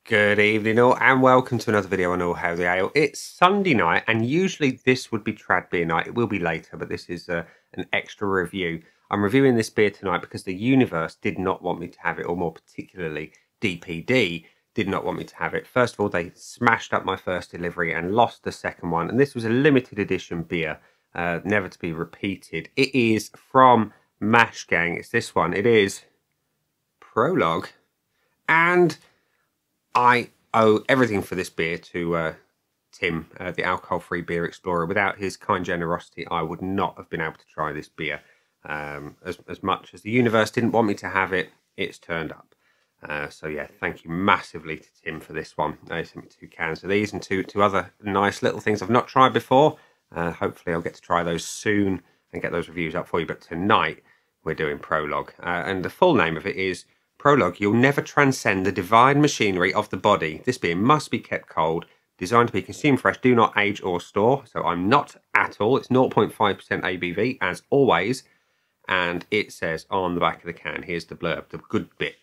Good evening all and welcome to another video on All Hail the Ale. It's Sunday night and usually this would be trad beer night. It will be later, but this is an extra review. I'm reviewing this beer tonight because the universe did not want me to have it, or more particularly DPD did not want me to have it. First of all, they smashed up my first delivery and lost the second one, and this was a limited edition beer, never to be repeated. It is from Mash Gang. It's this one. It is Prologue, and I owe everything for this beer to Tim, the alcohol-free beer explorer. Without his kind generosity, I would not have been able to try this beer. As much as the universe didn't want me to have it, it's turned up. So yeah, thank you massively to Tim for this one. He sent me 2 cans of these and two other nice little things I've not tried before. Hopefully I'll get to try those soon and get those reviews up for you. But tonight we're doing Prologue. And the full name of it is Prologue, you'll never transcend the divine machinery of the body. This beer must be kept cold, designed to be consumed fresh, do not age or store. So I'm not at all. It's 0.5% ABV, as always. And it says on the back of the can, here's the blurb, the good bit,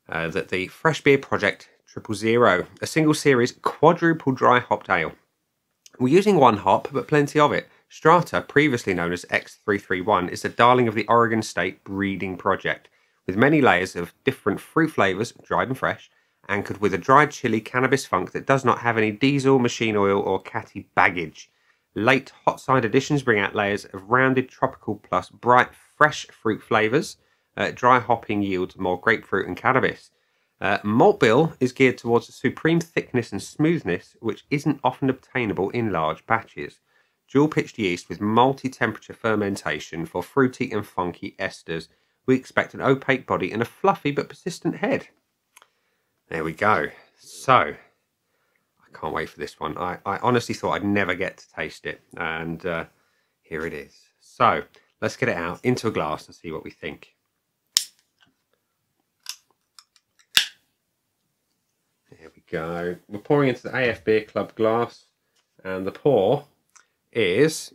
that the Fresh Beer Project 000, a single series quadruple dry hopped ale. We're using one hop, but plenty of it. Strata, previously known as X331, is the darling of the Oregon State Breeding Project, with many layers of different fruit flavours, dried and fresh, anchored with a dried chili cannabis funk that does not have any diesel, machine oil or catty baggage. Late hot side additions bring out layers of rounded tropical plus bright fresh fruit flavours. Dry hopping yields more grapefruit and cannabis. Malt bill is geared towards a supreme thickness and smoothness, which isn't often obtainable in large batches. Dual pitched yeast with multi-temperature fermentation for fruity and funky esters. We expect an opaque body and a fluffy but persistent head. There we go. So, I can't wait for this one. I honestly thought I'd never get to taste it. And here it is. So, let's get it out into a glass and see what we think. There we go. We're pouring into the AF Beer Club glass. And the pour is...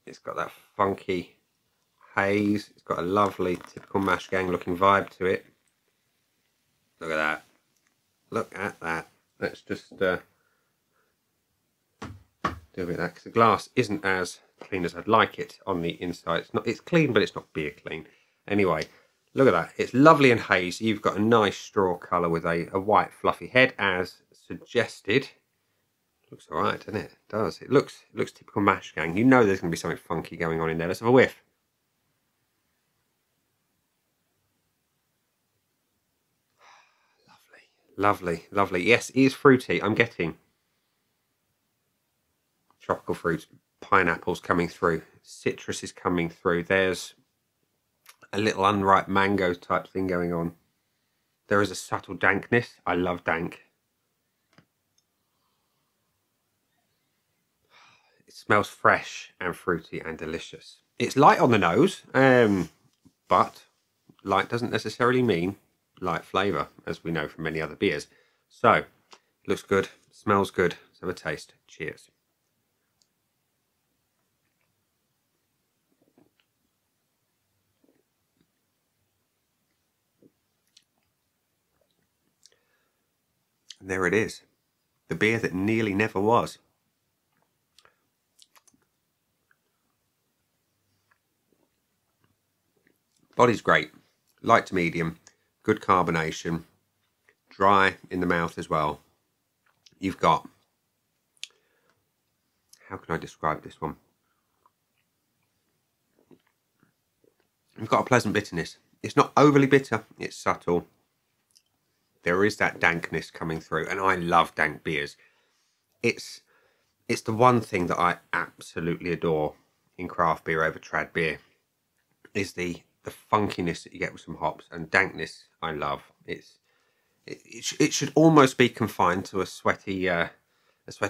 It's got that funky haze. It's got a lovely typical Mash Gang looking vibe to it. Look at that. Look at that. Let's just do a bit of that, because the glass isn't as clean as I'd like it on the inside. It's clean, but it's not beer clean. Anyway, look at that. It's lovely and hazy. You've got a nice straw colour with a white fluffy head, as suggested. Looks all right, doesn't it? It does. It looks typical Mash Gang. You know there's going to be something funky going on in there. Let's have a whiff. Lovely, lovely. Yes, it is fruity. I'm getting tropical fruits, pineapples coming through, citrus is coming through. There's a little unripe mango type thing going on. There is a subtle dankness. I love dank. It smells fresh and fruity and delicious. It's light on the nose, but light doesn't necessarily mean light flavour, as we know from many other beers. So, looks good, smells good. Let's have a taste. Cheers. And there it is. The beer that nearly never was. Body's great. Light to medium. Good carbonation, dry in the mouth as well. You've got, how can I describe this one? You've got a pleasant bitterness. It's not overly bitter, it's subtle. There is that dankness coming through, and I love dank beers. It's the one thing that I absolutely adore in craft beer over trad beer, is the funkiness that you get with some hops, and dankness I love. It should almost be confined to a sweaty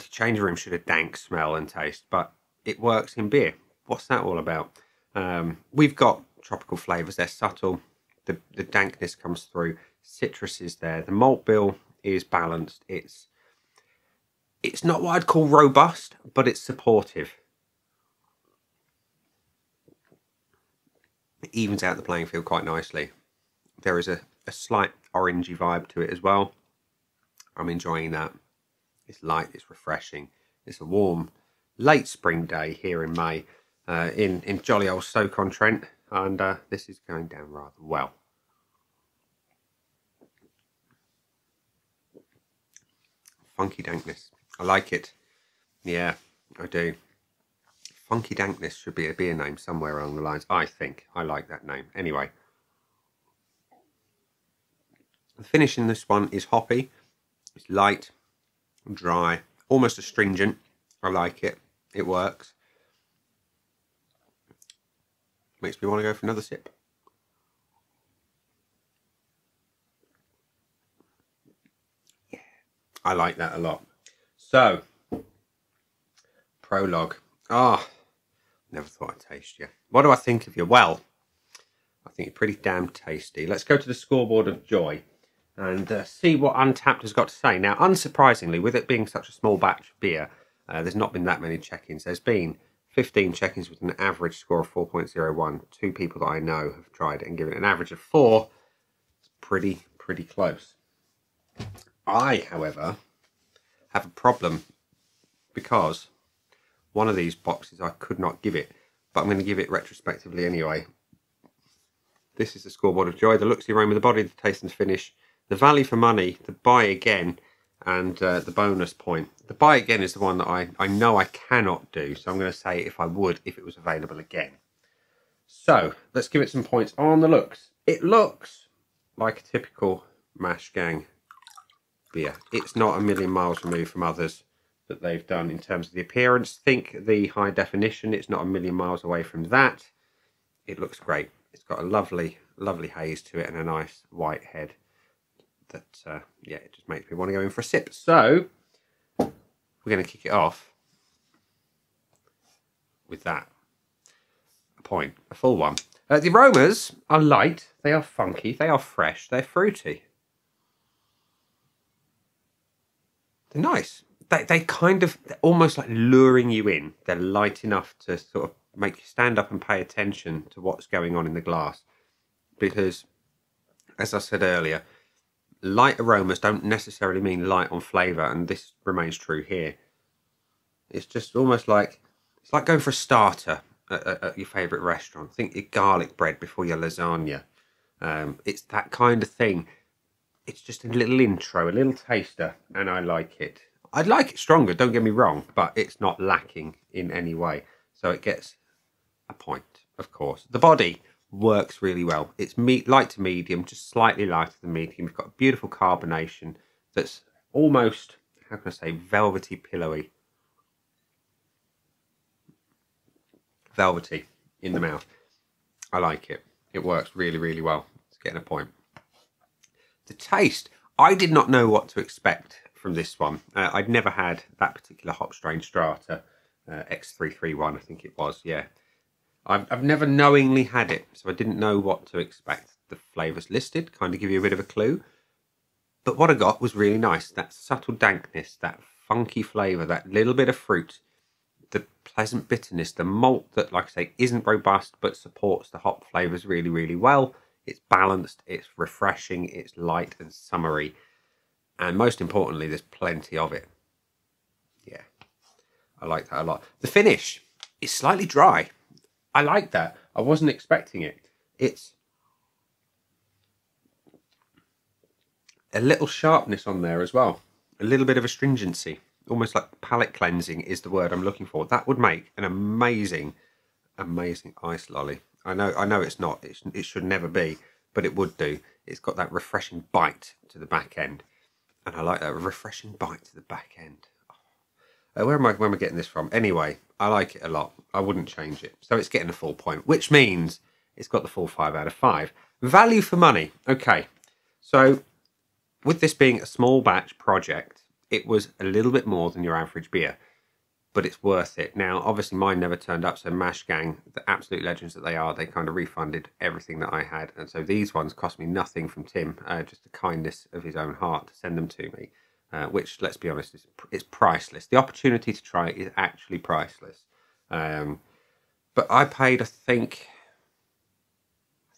change room should a dank smell and taste, but it works in beer. What's that all about? We've got tropical flavours. They're subtle. The dankness comes through. Citrus is there. The malt bill is balanced. It's not what I'd call robust, but it's supportive. It evens out the playing field quite nicely. There is a a slight orangey vibe to it as well. I'm enjoying that. It's light, it's refreshing. It's a warm, late spring day here in May in jolly old Stoke-on-Trent, and this is going down rather well. Funky dankness. I like it. Yeah, I do. Funky dankness should be a beer name somewhere along the lines. I think. I like that name. Anyway. The finish in this one is hoppy. It's light, dry, almost astringent. I like it. It works. Makes me want to go for another sip. Yeah, I like that a lot. So, Prologue. Never thought I'd taste you. What do I think of you? Well, I think you're pretty damn tasty. Let's go to the scoreboard of joy and see what Untapped has got to say. Now, unsurprisingly, with it being such a small batch of beer, there's not been that many check-ins. There's been 15 check-ins with an average score of 4.01. 2 people that I know have tried it and given it an average of 4. It's pretty close. I, however, have a problem because one of these boxes I could not give it, but I'm going to give it retrospectively anyway. This is the scoreboard of joy. The looks, the aroma, the body, the taste and finish, the value for money, the buy again, and the bonus point. The buy again is the one that I know I cannot do, so I'm going to say if I would, if it was available again. So, let's give it some points on the looks. It looks like a typical Mash Gang beer. It's not a million miles removed from others that they've done in terms of the appearance. Think the high definition, it's not a million miles away from that. It looks great. It's got a lovely haze to it and a nice white head that, yeah, it just makes me want to go in for a sip. So, we're going to kick it off with that. A point, a full one. The aromas are light, they are funky, they are fresh, they're fruity. They're nice. They kind of, they're almost like luring you in. They're light enough to sort of make you stand up and pay attention to what's going on in the glass. Because, as I said earlier, light aromas don't necessarily mean light on flavour, and this remains true here. It's just almost like, it's like going for a starter at your favourite restaurant. Think your garlic bread before your lasagna. It's that kind of thing. It's just a little intro, a little taster, and I like it. I'd like it stronger, don't get me wrong, but it's not lacking in any way. So it gets a point, of course. The body works really well. It's light to medium, just slightly lighter than medium. We've got a beautiful carbonation that's almost, how can I say, velvety, pillowy. Velvety in the mouth. I like it. It works really well. It's getting a point. The taste, I did not know what to expect from this one. I'd never had that particular hop strain Strata, X331 I think it was, yeah. I've never knowingly had it, so I didn't know what to expect. The flavours listed kind of give you a bit of a clue. But what I got was really nice. That subtle dankness, that funky flavour, that little bit of fruit, the pleasant bitterness, the malt that, like I say, isn't robust but supports the hop flavours really well. It's balanced, it's refreshing, it's light and summery. And most importantly, there's plenty of it. Yeah, I like that a lot. The finish is slightly dry. I like that. I wasn't expecting it. It's a little sharpness on there as well. A little bit of astringency. Almost like palate cleansing is the word I'm looking for. That would make an amazing ice lolly. I know it's not. It should never be, but it would do. It's got that refreshing bite to the back end. And I like that refreshing bite to the back end. Where am I getting this from? Anyway, I like it a lot. I wouldn't change it. So it's getting a full point, which means it's got the full 5 out of 5. Value for money. Okay, so with this being a small batch project, it was a little bit more than your average beer, but it's worth it. Now, obviously mine never turned up, so Mash Gang, the absolute legends that they are, they kind of refunded everything that I had. And so these ones cost me nothing from Tim, just the kindness of his own heart to send them to me. Which, let's be honest, is priceless. The opportunity to try it is actually priceless. But I paid, I think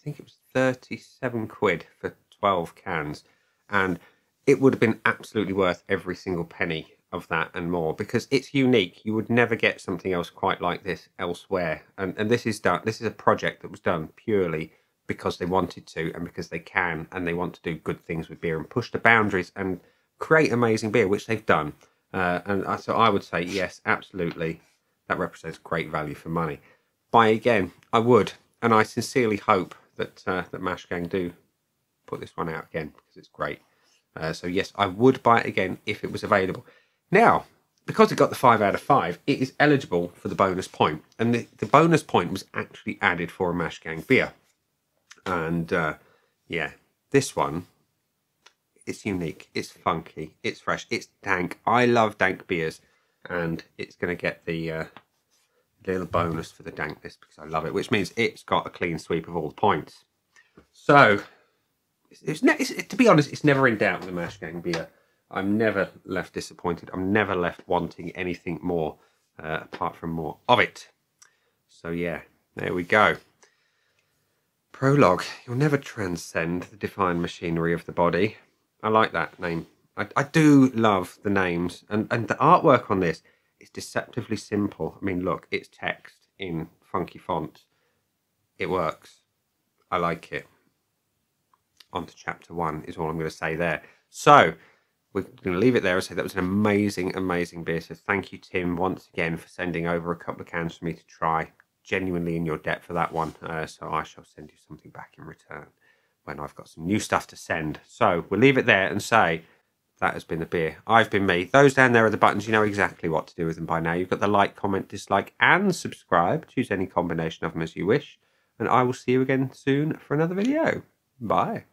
it was 37 quid for 12 cans, and it would have been absolutely worth every single penny of that and more, because it's unique. You would never get something else quite like this elsewhere. And this is done. This is a project that was done purely because they wanted to, and because they can, and they want to do good things with beer and push the boundaries and create amazing beer, which they've done. So I would say yes, absolutely, that represents great value for money. Buy again, I would, and I sincerely hope that that Mash Gang do put this one out again, because it's great. So yes, I would buy it again if it was available. Now, because it got the 5 out of 5, it is eligible for the bonus point. And the bonus point was actually added for a Mash Gang beer. And yeah, this one, it's unique, it's funky, it's fresh, it's dank. I love dank beers, and it's going to get the little bonus for the dankness because I love it, which means it's got a clean sweep of all the points. So, to be honest, it's never in doubt with the Mash Gang beer. I'm never left disappointed. I'm never left wanting anything more apart from more of it. So yeah, there we go. Prologue. You'll never transcend the divine machinery of the body. I like that name. I do love the names. And the artwork on this is deceptively simple. I mean, look, it's text in funky font. It works. I like it. On to chapter 1 is all I'm going to say there. So, we're going to leave it there and say that was an amazing, amazing beer. So thank you, Tim, once again for sending over a couple of cans for me to try. Genuinely in your debt for that one. So I shall send you something back in return when I've got some new stuff to send. So we'll leave it there and say that has been the beer. I've been me. Those down there are the buttons. You know exactly what to do with them by now. You've got the like, comment, dislike, and subscribe. Choose any combination of them as you wish. And I will see you again soon for another video. Bye.